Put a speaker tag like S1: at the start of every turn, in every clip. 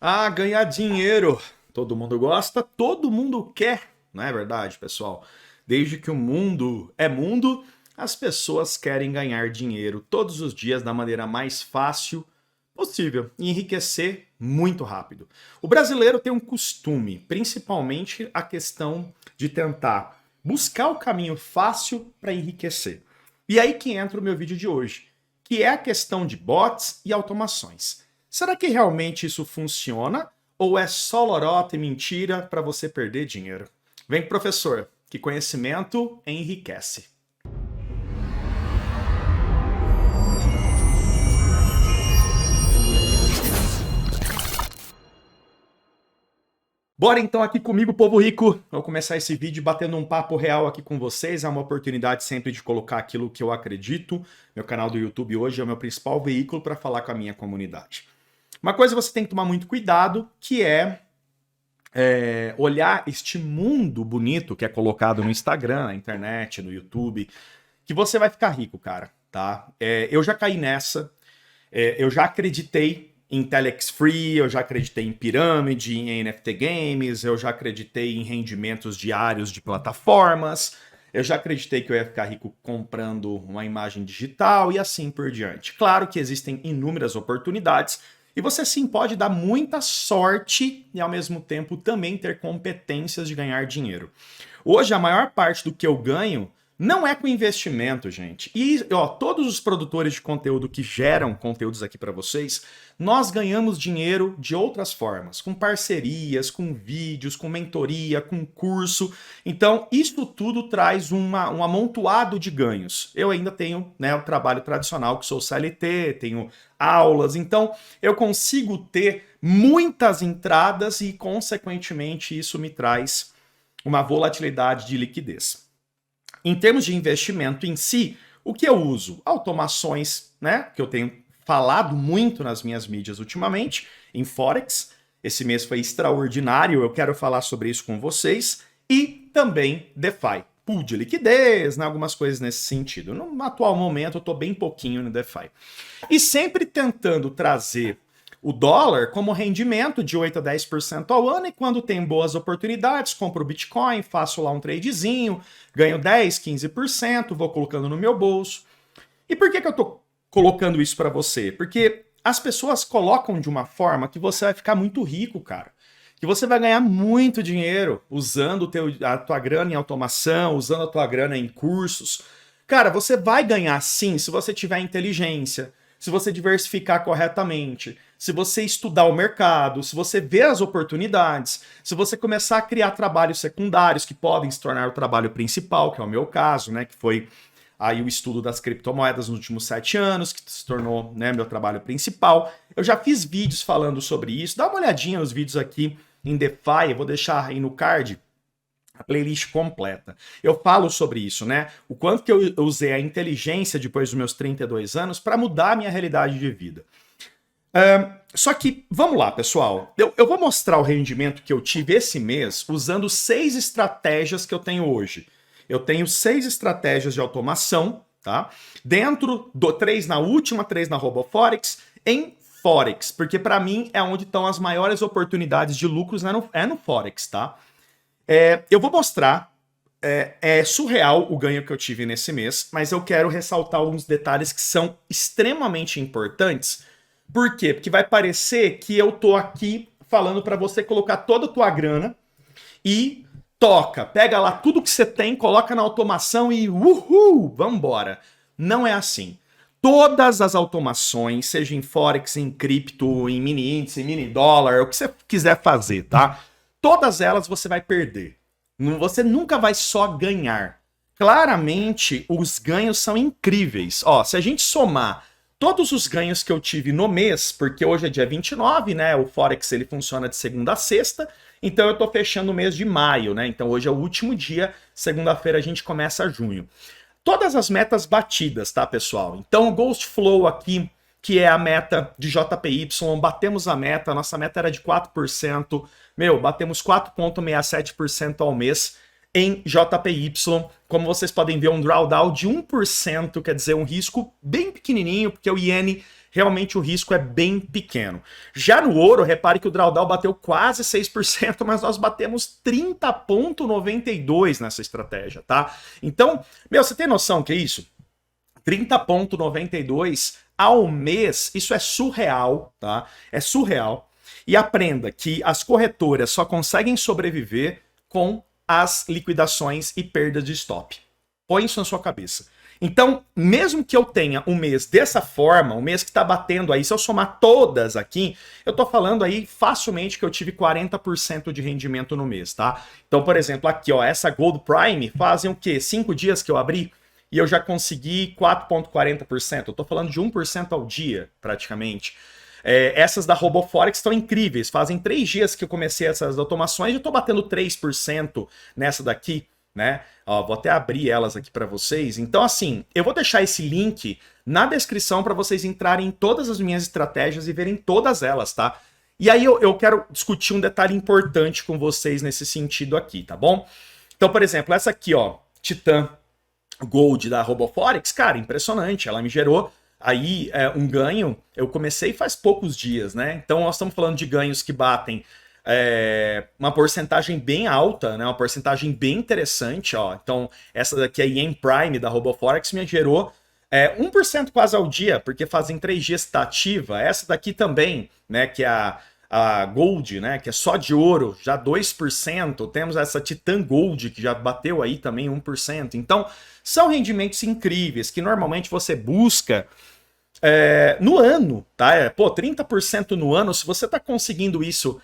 S1: Ah, ganhar dinheiro. Todo mundo gosta, todo mundo quer, não é verdade, pessoal? Desde que o mundo é mundo, as pessoas querem ganhar dinheiro todos os dias da maneira mais fácil possível e enriquecer muito rápido. O brasileiro tem um costume, principalmente a questão de tentar buscar o caminho fácil para enriquecer. E aí que entra o meu vídeo de hoje, que é a questão de bots e automações. Será que realmente isso funciona ou é só lorota e mentira para você perder dinheiro? Vem, professor, que conhecimento enriquece. Bora então aqui comigo, povo rico. Vou começar esse vídeo batendo um papo real aqui com vocês. É uma oportunidade sempre de colocar aquilo que eu acredito. Meu canal do YouTube hoje é o meu principal veículo para falar com a minha comunidade. Uma coisa você tem que tomar muito cuidado, que é olhar este mundo bonito que é colocado no Instagram, na internet, no YouTube, que você vai ficar rico, cara, tá? Eu já caí nessa, eu já acreditei em Telex Free, eu já acreditei em pirâmide, em NFT Games, eu já acreditei em rendimentos diários de plataformas, eu já acreditei que eu ia ficar rico comprando uma imagem digital e assim por diante. Claro que existem inúmeras oportunidades, e você sim pode dar muita sorte e ao mesmo tempo também ter competências de ganhar dinheiro. Hoje a maior parte do que eu ganho não é com investimento, gente. E ó, todos os produtores de conteúdo que geram conteúdos aqui para vocês, nós ganhamos dinheiro de outras formas, com parcerias, com vídeos, com mentoria, com curso. Então, isso tudo traz um amontoado de ganhos. Eu ainda tenho, né, o trabalho tradicional, que sou CLT, tenho aulas, então eu consigo ter muitas entradas e, consequentemente, isso me traz uma volatilidade de liquidez. Em termos de investimento em si, o que eu uso? Automações, né? Que eu tenho falado muito nas minhas mídias ultimamente, em Forex. Esse mês foi extraordinário, eu quero falar sobre isso com vocês. E também DeFi, pool de liquidez, né? Algumas coisas nesse sentido. No atual momento, eu estou bem pouquinho no DeFi. E sempre tentando trazer o dólar como rendimento de 8 a 10% ao ano, e quando tem boas oportunidades, compro o Bitcoin, faço lá um tradezinho, ganho 10, 15%, vou colocando no meu bolso. E por que eu tô colocando isso para você? Porque as pessoas colocam de uma forma que você vai ficar muito rico, cara. Que você vai ganhar muito dinheiro usando a tua grana em automação, usando a tua grana em cursos. Cara, você vai ganhar sim se você tiver inteligência, se você diversificar corretamente, se você estudar o mercado, se você ver as oportunidades, se você começar a criar trabalhos secundários que podem se tornar o trabalho principal, que é o meu caso, né, que foi aí o estudo das criptomoedas nos últimos 7 anos, que se tornou, né, meu trabalho principal. Eu já fiz vídeos falando sobre isso, dá uma olhadinha nos vídeos aqui em DeFi, eu vou deixar aí no card a playlist completa. Eu falo sobre isso, né? O quanto que eu usei a inteligência depois dos meus 32 anos para mudar a minha realidade de vida. Só que, vamos lá, pessoal. Eu vou mostrar o rendimento que eu tive esse mês usando 6 estratégias que eu tenho hoje. Eu tenho 6 estratégias de automação, tá? Dentro do 3 na última, 3 na RoboForex, em Forex, porque para mim é onde estão as maiores oportunidades de lucros, né? É no Forex, tá? Eu vou mostrar, é surreal o ganho que eu tive nesse mês, mas eu quero ressaltar alguns detalhes que são extremamente importantes. Por quê? Porque vai parecer que eu tô aqui falando para você colocar toda a tua grana e toca, pega lá tudo que você tem, coloca na automação e uhul, vambora. Não é assim. Todas as automações, seja em Forex, em cripto, em mini índice, em mini dólar, o que você quiser fazer, tá? Todas elas você vai perder. Você nunca vai só ganhar. Claramente, os ganhos são incríveis. Ó, se a gente somar todos os ganhos que eu tive no mês, porque hoje é dia 29, né? O Forex ele funciona de segunda a sexta, então eu tô fechando o mês de maio, né? Então hoje é o último dia, segunda-feira a gente começa junho. Todas as metas batidas, tá, pessoal? Então o Ghost Flow aqui, que é a meta de JPY, batemos a meta, nossa meta era de 4%, batemos 4,67% ao mês em JPY. Como vocês podem ver, um drawdown de 1%, quer dizer, um risco bem pequenininho, porque o iene realmente o risco é bem pequeno. Já no ouro, repare que o drawdown bateu quase 6%, mas nós batemos 30,92 nessa estratégia, tá? Então, meu, você tem noção que é isso? 30,92 ao mês, isso é surreal, tá? É surreal. E aprenda que as corretoras só conseguem sobreviver com as liquidações e perdas de stop. Põe isso na sua cabeça. Então, mesmo que eu tenha um mês dessa forma, um mês que está batendo aí, se eu somar todas aqui, eu tô falando aí facilmente que eu tive 40% de rendimento no mês, tá? Então, por exemplo, aqui, ó, essa Gold Prime fazem o quê? 5 dias que eu abri e eu já consegui 4,40%. Eu tô falando de 1% ao dia, praticamente. Essas da RoboForex estão incríveis. Fazem 3 dias que eu comecei essas automações e eu tô batendo 3% nessa daqui, né? Ó, vou até abrir elas aqui para vocês. Então, assim, eu vou deixar esse link na descrição para vocês entrarem em todas as minhas estratégias e verem todas elas, tá? E aí eu quero discutir um detalhe importante com vocês nesse sentido aqui, tá bom? Então, por exemplo, essa aqui, ó, Titan Gold da RoboForex, cara, impressionante. Ela me gerou aí um ganho. Eu comecei faz poucos dias, né? Então nós estamos falando de ganhos que batem uma porcentagem bem alta, né? Uma porcentagem bem interessante, ó. Então essa daqui, a Yen Prime da RoboForex, me gerou 1% quase ao dia, porque fazem 3 dias que está ativa. Essa daqui também, né? Que é a Gold, né? Que é só de ouro, já 2%. Temos essa Titan Gold, que já bateu aí também 1%. Então, são rendimentos incríveis que normalmente você busca no ano, tá? Pô, 30% no ano, se você está conseguindo isso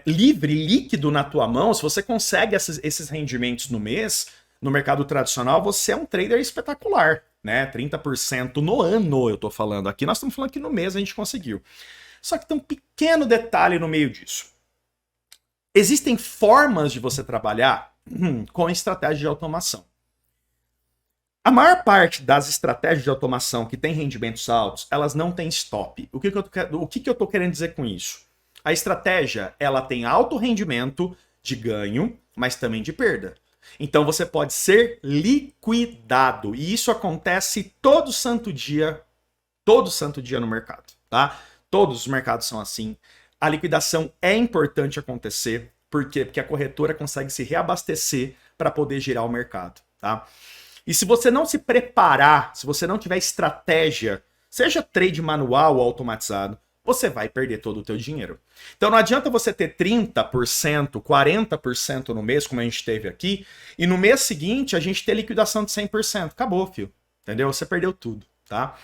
S1: livre, líquido na tua mão, se você consegue esses rendimentos no mês, no mercado tradicional, você é um trader espetacular, né? 30% no ano, eu tô falando aqui. Nós estamos falando que no mês a gente conseguiu. Só que tem um pequeno detalhe no meio disso. Existem formas de você trabalhar com estratégia de automação. A maior parte das estratégias de automação que tem rendimentos altos, elas não têm stop. O que eu tô querendo dizer com isso? A estratégia, ela tem alto rendimento de ganho, mas também de perda. Então você pode ser liquidado. E isso acontece todo santo dia no mercado, tá? Todos os mercados são assim. A liquidação é importante acontecer. Por quê? Porque a corretora consegue se reabastecer para poder girar o mercado, tá? E se você não se preparar, se você não tiver estratégia, seja trade manual ou automatizado, você vai perder todo o teu dinheiro. Então não adianta você ter 30%, 40% no mês, como a gente teve aqui, e no mês seguinte a gente ter liquidação de 100%. Acabou, filho. Entendeu? Você perdeu tudo, tá?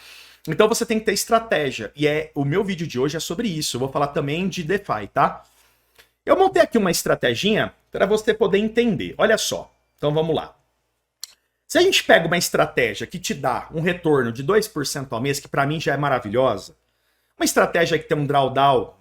S1: Então você tem que ter estratégia. E o meu vídeo de hoje é sobre isso. Eu vou falar também de DeFi, tá? Eu montei aqui uma estratégia para você poder entender. Olha só. Então vamos lá. Se a gente pega uma estratégia que te dá um retorno de 2% ao mês, que para mim já é maravilhosa, uma estratégia que tem um drawdown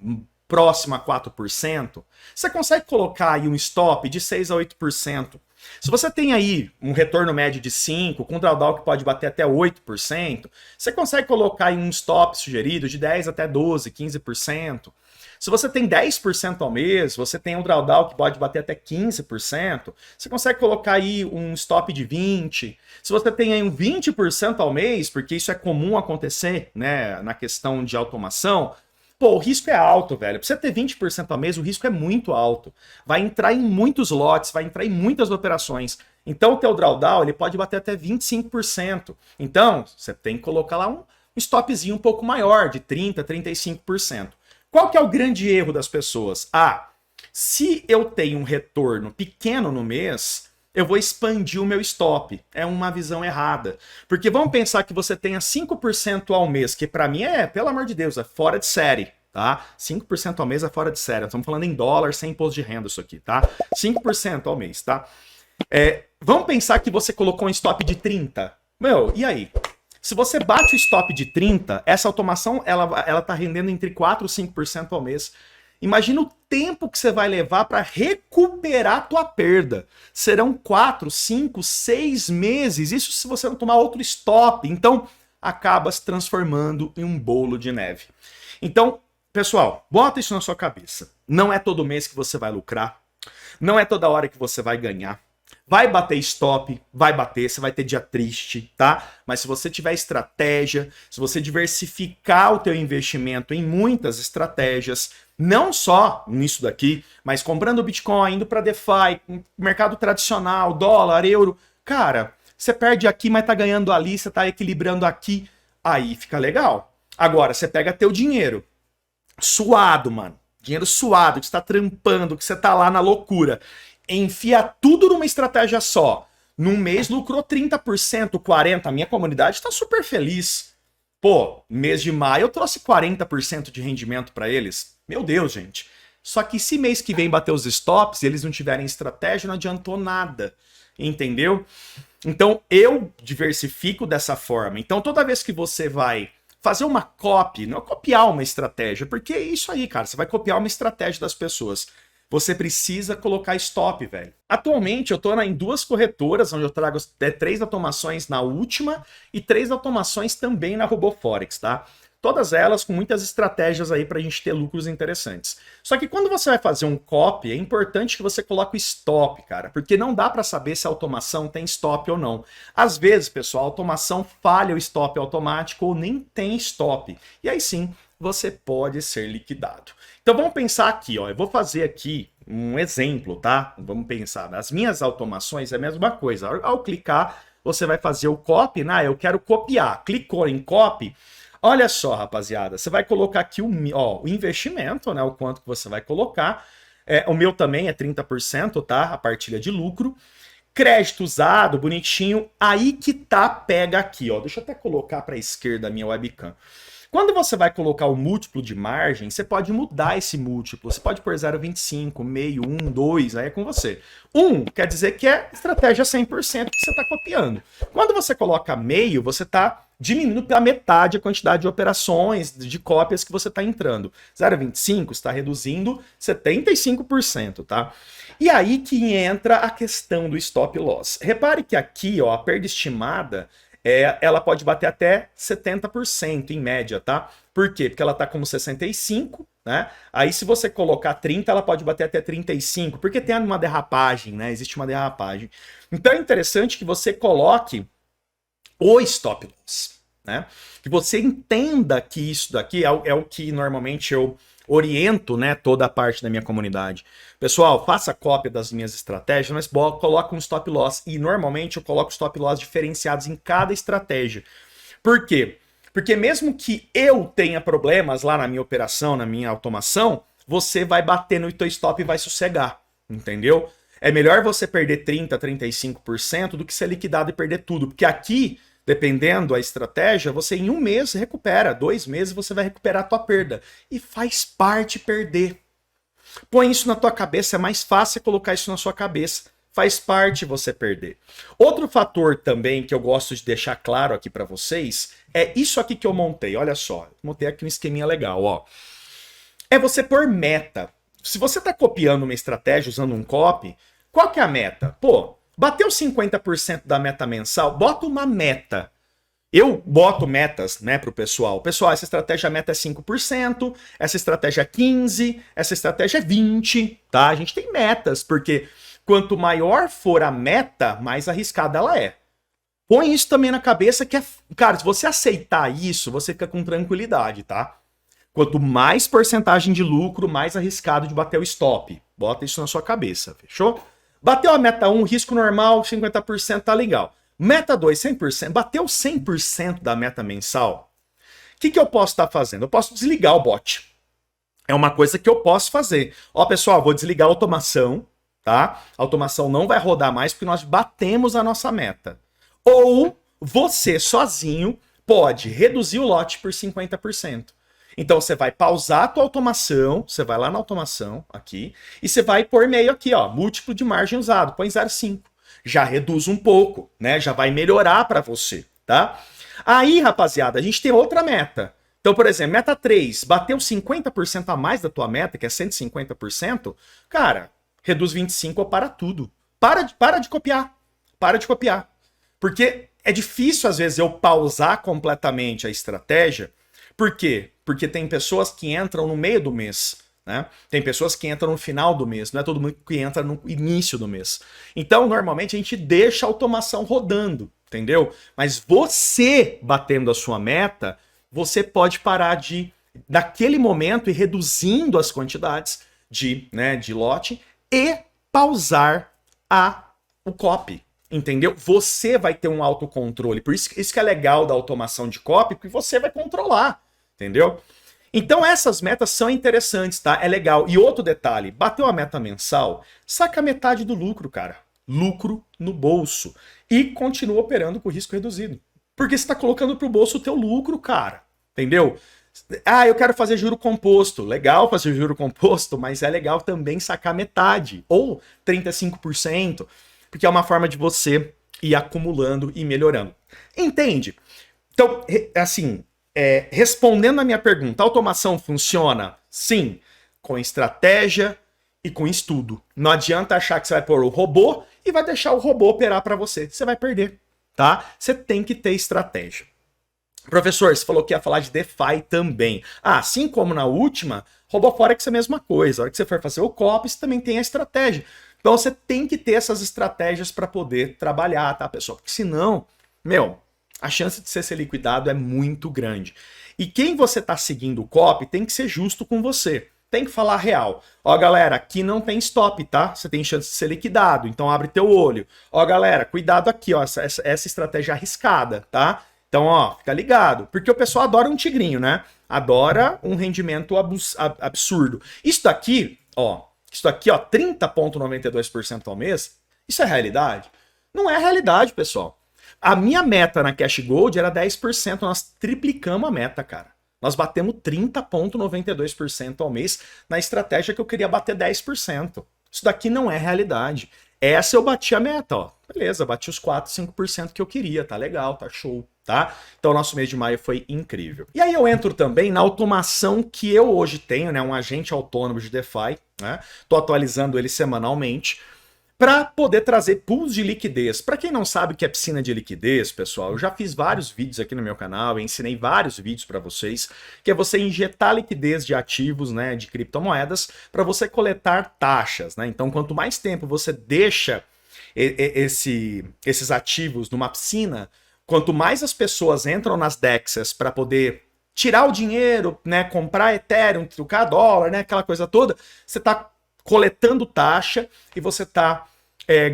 S1: próximo a 4%, você consegue colocar aí um stop de 6 a 8%. Se você tem aí um retorno médio de 5%, com um drawdown que pode bater até 8%, você consegue colocar aí um stop sugerido de 10 até 12, 15%. Se você tem 10% ao mês, você tem um drawdown que pode bater até 15%, você consegue colocar aí um stop de 20%. Se você tem aí um 20% ao mês, porque isso é comum acontecer, né, na questão de automação, pô, o risco é alto, velho. Pra você ter 20% ao mês, o risco é muito alto. Vai entrar em muitos lotes, vai entrar em muitas operações. Então, o teu drawdown, ele pode bater até 25%. Então, você tem que colocar lá um stopzinho um pouco maior, de 30%, 35%. Qual que é o grande erro das pessoas? Se eu tenho um retorno pequeno no mês, eu vou expandir o meu stop. É uma visão errada. Porque vamos pensar que você tenha 5% ao mês, que para mim pelo amor de Deus, é fora de série, tá? 5% ao mês é fora de série. Estamos falando em dólar, sem imposto de renda isso aqui, tá? 5% ao mês, tá? Vamos pensar que você colocou um stop de 30. Meu, e aí? Se você bate o stop de 30, essa automação ela tá rendendo entre 4% e 5% ao mês. Imagina o tempo que você vai levar para recuperar a tua perda. Serão 4, 5, 6 meses. Isso se você não tomar outro stop. Então, acaba se transformando em um bolo de neve. Então, pessoal, bota isso na sua cabeça. Não é todo mês que você vai lucrar. Não é toda hora que você vai ganhar. Vai bater stop, vai bater, você vai ter dia triste, tá? Mas se você tiver estratégia, se você diversificar o teu investimento em muitas estratégias, não só nisso daqui, mas comprando Bitcoin, indo para DeFi, mercado tradicional, dólar, euro, cara, você perde aqui, mas tá ganhando ali, você tá equilibrando aqui, aí fica legal. Agora, você pega teu dinheiro suado, mano, dinheiro suado, que você tá trampando, que você tá lá na loucura, enfia tudo numa estratégia só. Num mês lucrou 30%, 40%. A minha comunidade está super feliz. Pô, mês de maio eu trouxe 40% de rendimento para eles. Meu Deus, gente. Só que se mês que vem bater os stops e eles não tiverem estratégia, não adiantou nada. Entendeu? Então eu diversifico dessa forma. Então toda vez que você vai fazer uma copy, não é copiar uma estratégia, porque é isso aí, cara. Você vai copiar uma estratégia das pessoas. Você precisa colocar stop, velho. Atualmente eu tô em 2 corretoras, onde eu trago 3 automações na última e 3 automações também na RoboForex, tá? Todas elas com muitas estratégias aí pra gente ter lucros interessantes. Só que quando você vai fazer um copy, é importante que você coloque o stop, cara, porque não dá pra saber se a automação tem stop ou não. Às vezes, pessoal, a automação falha o stop automático ou nem tem stop. E aí sim, você pode ser liquidado. Então vamos pensar aqui, ó. Eu vou fazer aqui um exemplo, tá? Vamos pensar. Nas minhas automações é a mesma coisa. Ao clicar, você vai fazer o copy, né? Eu quero copiar. Clicou em copy. Olha só, rapaziada. Você vai colocar aqui o investimento, né? O quanto que você vai colocar. O meu também é 30%, tá? A partilha de lucro. Crédito usado, bonitinho. Aí que tá, pega aqui, ó. Deixa eu até colocar para a esquerda a minha webcam. Quando você vai colocar o múltiplo de margem, você pode mudar esse múltiplo. Você pode pôr 0,25, meio, 1, 2, aí é com você. 1 quer dizer que é estratégia 100% que você está copiando. Quando você coloca meio, você está diminuindo pela metade a quantidade de operações, de cópias que você está entrando. 0,25 está reduzindo 75%, tá? E aí que entra a questão do stop loss. Repare que aqui, ó, a perda estimada ela pode bater até 70% em média, tá? Por quê? Porque ela tá como 65, né? Aí se você colocar 30, ela pode bater até 35, porque tem uma derrapagem, né? Existe uma derrapagem. Então é interessante que você coloque o stop loss, né? Que você entenda que isso daqui é o que normalmente eu oriento, né, toda a parte da minha comunidade. Pessoal, faça cópia das minhas estratégias, mas coloque um stop loss. E normalmente eu coloco stop loss diferenciados em cada estratégia. Por quê? Porque mesmo que eu tenha problemas lá na minha operação, na minha automação, você vai bater no teu stop e vai sossegar, entendeu? É melhor você perder 30%, 35% do que ser liquidado e perder tudo. Porque aqui, dependendo da estratégia, você em 1 mês recupera, 2 meses você vai recuperar a tua perda. E faz parte perder. Põe isso na tua cabeça, é mais fácil colocar isso na sua cabeça. Faz parte você perder. Outro fator também que eu gosto de deixar claro aqui para vocês é isso aqui que eu montei. Olha só, montei aqui um esqueminha legal, ó. É você pôr meta. Se você está copiando uma estratégia usando um copy, qual que é a meta? Pô, bateu 50% da meta mensal, bota uma meta. Eu boto metas, né, pro pessoal. Pessoal, essa estratégia meta é 5%, essa estratégia é 15%, essa estratégia é 20%, tá? A gente tem metas, porque quanto maior for a meta, mais arriscada ela é. Põe isso também na cabeça que cara, se você aceitar isso, você fica com tranquilidade, tá? Quanto mais porcentagem de lucro, mais arriscado de bater o stop. Bota isso na sua cabeça, fechou? Bateu a meta 1, risco normal, 50%, tá legal. Meta 2, 100%. Bateu 100% da meta mensal. O que eu posso estar fazendo? Eu posso desligar o bot. É uma coisa que eu posso fazer. Ó, pessoal, vou desligar a automação, tá? A automação não vai rodar mais porque nós batemos a nossa meta. Ou você sozinho pode reduzir o lote por 50%. Então você vai pausar a tua automação, você vai lá na automação aqui e você vai pôr meio aqui, ó, múltiplo de margem usado, põe 0,5. Já reduz um pouco, né? Já vai melhorar para você, tá? Aí, rapaziada, a gente tem outra meta. Então, por exemplo, meta 3, bateu 50% a mais da tua meta, que é 150%, cara, reduz 25% ou para tudo. Para de copiar. Para de copiar. Porque é difícil, às vezes, eu pausar completamente a estratégia. Por quê? Porque tem pessoas que entram no meio do mês, né? Tem pessoas que entram no final do mês, não é todo mundo que entra no início do mês. Então, normalmente, a gente deixa a automação rodando, entendeu? Mas você, batendo a sua meta, você pode parar naquele momento, ir reduzindo as quantidades de lote e pausar o copy. Entendeu? Você vai ter um autocontrole. Por isso que é legal da automação de copy, porque você vai controlar. Entendeu? Então essas metas são interessantes, tá? É legal. E outro detalhe, bateu a meta mensal, saca metade do lucro, cara. Lucro no bolso. E continua operando com risco reduzido. Porque você está colocando pro bolso o teu lucro, cara. Entendeu? Ah, eu quero fazer juro composto. Legal fazer juro composto, mas é legal também sacar metade. Ou 35%, porque é uma forma de você ir acumulando e melhorando. Entende? Então, assim... respondendo a minha pergunta, a automação funciona? Sim, com estratégia e com estudo. Não adianta achar que você vai pôr o robô e vai deixar o robô operar para você. Você vai perder, tá? Você tem que ter estratégia. Professor, você falou que ia falar de DeFi também. Ah, assim como na última, RoboForex é a mesma coisa. A hora que você for fazer o copy, você também tem a estratégia. Então você tem que ter essas estratégias para poder trabalhar, tá, pessoal? Porque senão, a chance de você ser liquidado é muito grande. E quem você está seguindo o copy tem que ser justo com você. Tem que falar real. Ó, galera, aqui não tem stop, tá? Você tem chance de ser liquidado, então abre teu olho. Ó, galera, cuidado aqui, ó, essa estratégia arriscada, tá? Então, ó, fica ligado. Porque o pessoal adora um tigrinho, né? Adora um rendimento absurdo. Isso daqui, ó, 30,92% ao mês, isso é realidade? Não é realidade, pessoal. A minha meta na Cash Gold era 10%, nós triplicamos a meta, cara. Nós batemos 30,92% ao mês na estratégia que eu queria bater 10%. Isso daqui não é realidade. Essa eu bati a meta, ó. Beleza, bati os 4, 5% que eu queria, tá legal, tá show, tá? Então o nosso mês de maio foi incrível. E aí eu entro também na automação que eu hoje tenho, né? Um agente autônomo de DeFi, né? Tô atualizando ele semanalmente, para poder trazer pools de liquidez. Para quem não sabe o que é piscina de liquidez, pessoal, eu já fiz vários vídeos aqui no meu canal, eu ensinei vários vídeos para vocês, que é você injetar liquidez de ativos, né, de criptomoedas, para você coletar taxas, né? Então, quanto mais tempo você deixa esses ativos numa piscina, quanto mais as pessoas entram nas DEXs para poder tirar o dinheiro, né, comprar Ethereum, trocar dólar, né, aquela coisa toda, você está coletando taxa e você está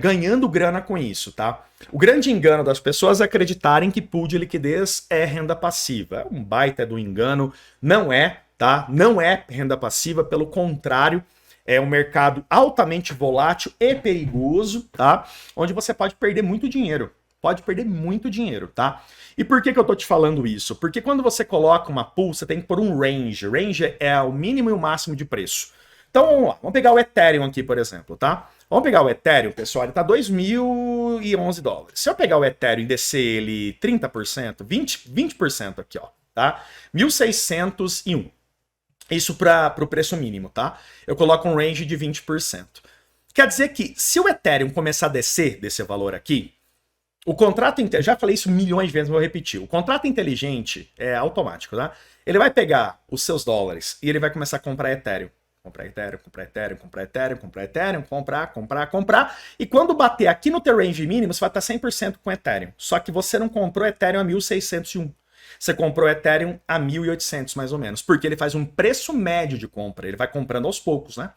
S1: ganhando grana com isso, tá? O grande engano das pessoas é acreditarem que pool de liquidez é renda passiva. É um baita do engano, não é, tá? Não é renda passiva, pelo contrário, é um mercado altamente volátil e perigoso, tá? Onde você pode perder muito dinheiro. Pode perder muito dinheiro, tá? E por que eu tô te falando isso? Porque quando você coloca uma pool, você tem que pôr um range. Range é o mínimo e o máximo de preço. Então vamos lá, vamos pegar o Ethereum aqui, por exemplo, tá? Vamos pegar o Ethereum, pessoal, ele tá $2.011. Se eu pegar o Ethereum e descer ele 30%, 20% aqui, ó, tá? 1.601. Isso para o preço mínimo, tá? Eu coloco um range de 20%. Quer dizer que se o Ethereum começar a descer desse valor aqui, o contrato inteligente, já falei isso milhões de vezes, vou repetir. O contrato inteligente é automático, tá? Ele vai pegar os seus dólares e ele vai começar a comprar Ethereum. Comprar Ethereum, comprar Ethereum, comprar Ethereum, comprar Ethereum, comprar. E quando bater aqui no teu range mínimo, você vai estar 100% com Ethereum. Só que você não comprou Ethereum a 1.601. Você comprou Ethereum a 1.800, mais ou menos. Porque ele faz um preço médio de compra. Ele vai comprando aos poucos, né?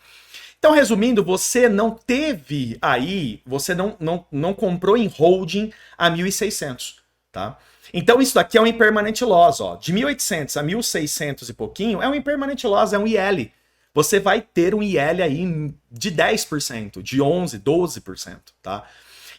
S1: Então, resumindo, você não teve aí, você não comprou em holding a 1.600, tá? Então, isso daqui é um impermanent loss, ó. De 1.800 a 1.600 e pouquinho, é um impermanent loss, é um IL. Você vai ter um IL aí de 10%, de 11%, 12%, tá?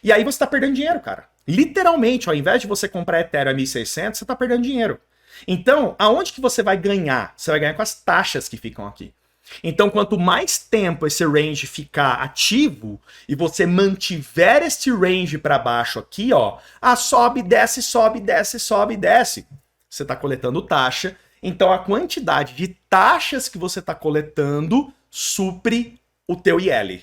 S1: E aí você tá perdendo dinheiro, cara. Literalmente, ao invés de você comprar Ethereum a 1.600, você tá perdendo dinheiro. Então, aonde que você vai ganhar? Você vai ganhar com as taxas que ficam aqui. Então, quanto mais tempo esse range ficar ativo e você mantiver este range para baixo aqui, ó, sobe, desce, sobe, desce, sobe, desce, você tá coletando taxa. Então, a quantidade de taxas que você está coletando supre o teu IL.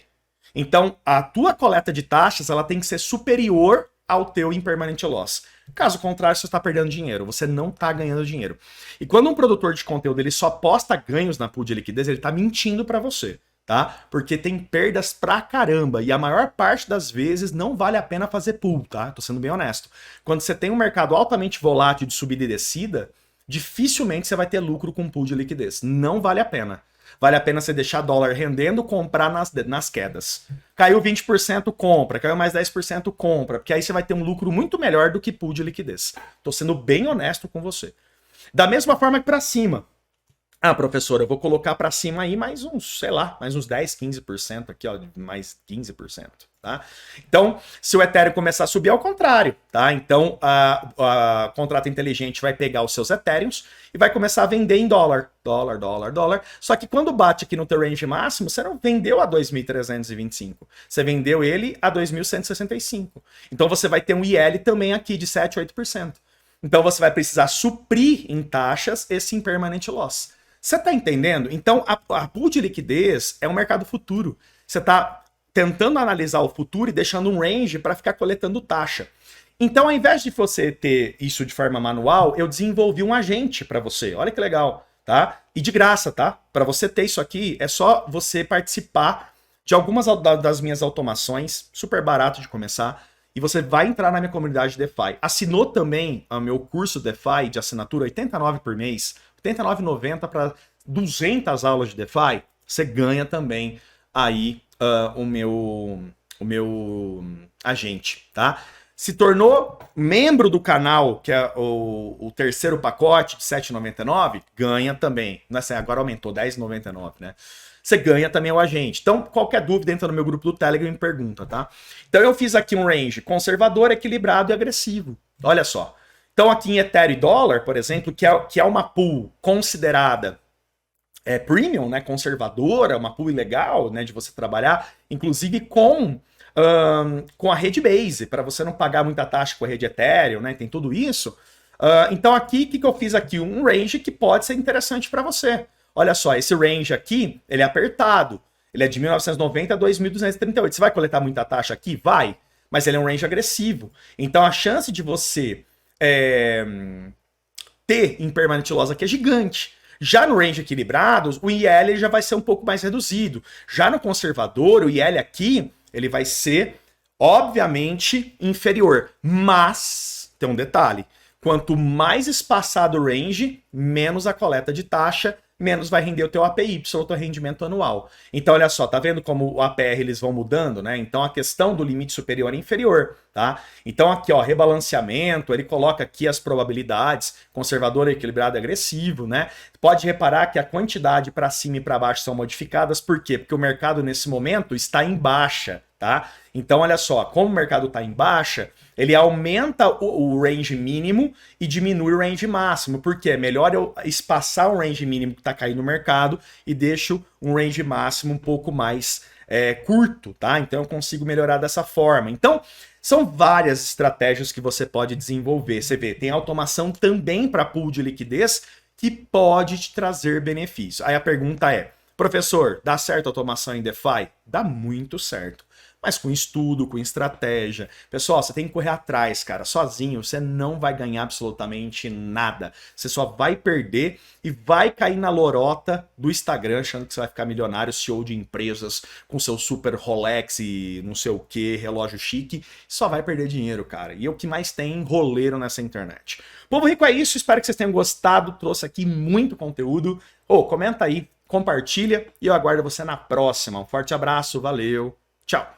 S1: Então, a tua coleta de taxas ela tem que ser superior ao teu impermanent loss. Caso contrário, você está perdendo dinheiro, você não está ganhando dinheiro. E quando um produtor de conteúdo ele só posta ganhos na pool de liquidez, ele está mentindo para você, tá? Porque tem perdas pra caramba e a maior parte das vezes não vale a pena fazer pool, tá? Tô sendo bem honesto. Quando você tem um mercado altamente volátil de subida e descida, dificilmente você vai ter lucro com pool de liquidez. Não vale a pena. Vale a pena você deixar dólar rendendo, comprar nas quedas. Caiu 20%, compra. Caiu mais 10%, compra. Porque aí você vai ter um lucro muito melhor do que pool de liquidez. Tô sendo bem honesto com você. Da mesma forma que para cima. Ah, professor, eu vou colocar para cima aí mais uns, sei lá, mais uns 10, 15% aqui, ó, mais 15%, tá? Então, se o Ethereum começar a subir, é o contrário, tá? Então, a contrato inteligente vai pegar os seus Ethereums e vai começar a vender em dólar, dólar, dólar, dólar. Só que quando bate aqui no teu range máximo, você não vendeu a 2.325, você vendeu ele a 2.165. Então, você vai ter um IL também aqui de 7, 8%. Então, você vai precisar suprir em taxas esse impermanent loss. Você está entendendo? Então, a pool de liquidez é um mercado futuro. Você está tentando analisar o futuro e deixando um range para ficar coletando taxa. Então, ao invés de você ter isso de forma manual, eu desenvolvi um agente para você. Olha que legal, tá? E de graça, tá? Para você ter isso aqui, é só você participar de algumas das minhas automações, super barato de começar, e você vai entrar na minha comunidade DeFi. Assinou também o meu curso DeFi de assinatura, R$ 89 por mês, R$ 89,90 para 200 aulas de DeFi, você ganha também aí o meu agente, tá? Se tornou membro do canal, que é o terceiro pacote de R$ 7,99, ganha também. Não é assim, agora aumentou, R$ 10,99, né? Você ganha também o agente. Então, qualquer dúvida, entra no meu grupo do Telegram e me pergunta, tá? Então, eu fiz aqui um range conservador, equilibrado e agressivo. Olha só. Então, aqui em Ethereum e dólar, por exemplo, que é uma pool considerada premium, né, conservadora, uma pool legal, né, de você trabalhar, inclusive com a rede Base, para você não pagar muita taxa com a rede Ethereum, né, tem tudo isso. Então, aqui, o que eu fiz aqui? Um range que pode ser interessante para você. Olha só, esse range aqui, ele é apertado. Ele é de 1990 a 2.238. Você vai coletar muita taxa aqui? Vai. Mas ele é um range agressivo. Então, a chance de você ter impermanent loss aqui é gigante. Já no range equilibrado, o IL ele já vai ser um pouco mais reduzido. Já no conservador, o IL aqui, ele vai ser, obviamente, inferior. Mas, tem um detalhe, quanto mais espaçado o range, menos a coleta de taxa, menos vai render o teu APY, o teu rendimento anual. Então, olha só, tá vendo como o APR eles vão mudando, né? Então, a questão do limite superior e inferior, tá? Então, aqui, ó, rebalanceamento, ele coloca aqui as probabilidades, conservador, equilibrado e agressivo, né? Pode reparar que a quantidade para cima e para baixo são modificadas, por quê? Porque o mercado, nesse momento, está em baixa, tá? Então, olha só, como o mercado está em baixa, ele aumenta o range mínimo e diminui o range máximo. Por quê? É melhor eu espaçar o range mínimo que está caindo no mercado e deixo um range máximo um pouco mais curto, tá? Então eu consigo melhorar dessa forma. Então, são várias estratégias que você pode desenvolver. Você vê, tem automação também para pool de liquidez que pode te trazer benefício. Aí a pergunta é, professor, dá certo a automação em DeFi? Dá muito certo. Mas com estudo, com estratégia. Pessoal, você tem que correr atrás, cara. Sozinho, você não vai ganhar absolutamente nada. Você só vai perder e vai cair na lorota do Instagram, achando que você vai ficar milionário, CEO de empresas, com seu super Rolex e não sei o que, relógio chique. Só vai perder dinheiro, cara. E é o que mais tem roleiro nessa internet. Povo Rico, é isso. Espero que vocês tenham gostado. Trouxe aqui muito conteúdo. Comenta aí, compartilha e eu aguardo você na próxima. Um forte abraço, valeu, tchau.